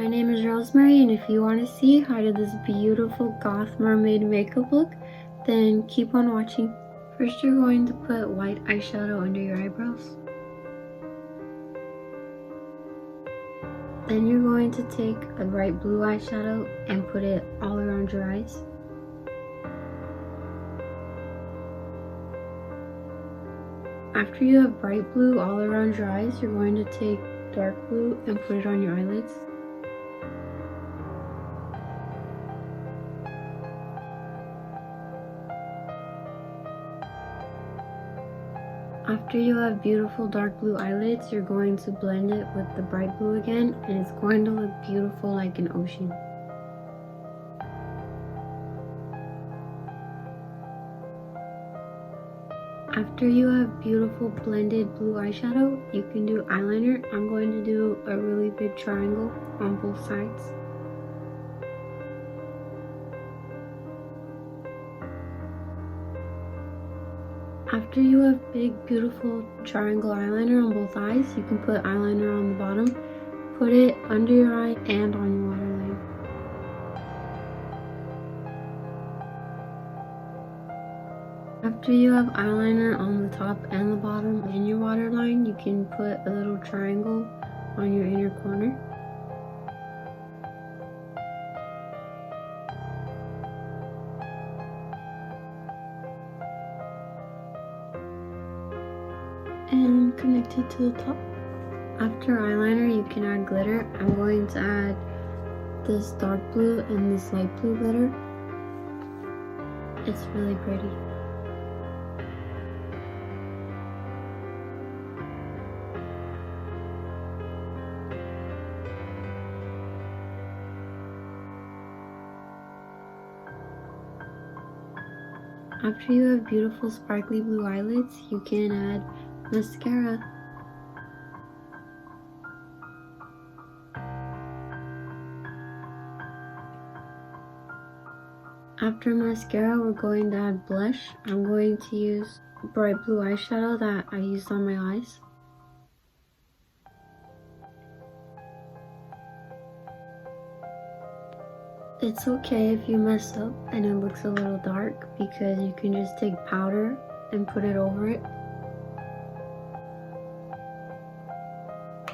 My name is Rosemary, and if you want to see how I did this beautiful Goth Mermaid makeup look, then keep on watching. First, you're going to put white eyeshadow under your eyebrows. Then you're going to take a bright blue eyeshadow and put it all around your eyes. After you have bright blue all around your eyes, you're going to take dark blue and put it on your eyelids. After you have beautiful dark blue eyelids, you're going to blend it with the bright blue again, and it's going to look beautiful like an ocean. After you have beautiful blended blue eyeshadow, you can do eyeliner. I'm going to do a really big triangle on both sides. After you have big, beautiful triangle eyeliner on both eyes, you can put eyeliner on the bottom, put it under your eye and on your waterline. After you have eyeliner on the top and the bottom in your waterline, you can put a little triangle on your inner corner. And connect it to the top. After eyeliner, you can add glitter. I'm going to add this dark blue and this light blue glitter. It's really pretty. After you have beautiful sparkly blue eyelids, you can add mascara. After mascara, we're going to add blush. I'm going to use bright blue eyeshadow that I used on my eyes. It's okay if you mess up and it looks a little dark, because you can just take powder and put it over it.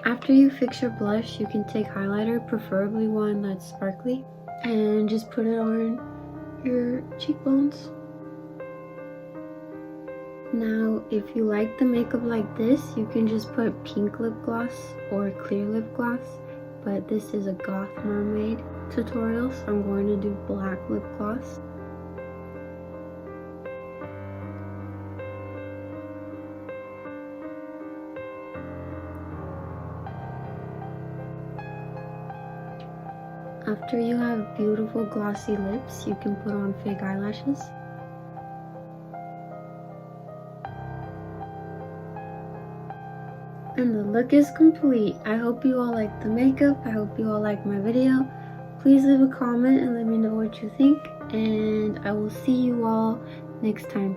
After you fix your blush, you can take highlighter, preferably one that's sparkly, and just put it on your cheekbones. Now, if you like the makeup like this, you can just put pink lip gloss or clear lip gloss, but this is a Goth Mermaid tutorial, so I'm going to do black lip gloss. After you have beautiful glossy lips, you can put on fake eyelashes. And the look is complete. I hope you all like the makeup. I hope you all like my video. Please leave a comment and let me know what you think, and I will see you all next time.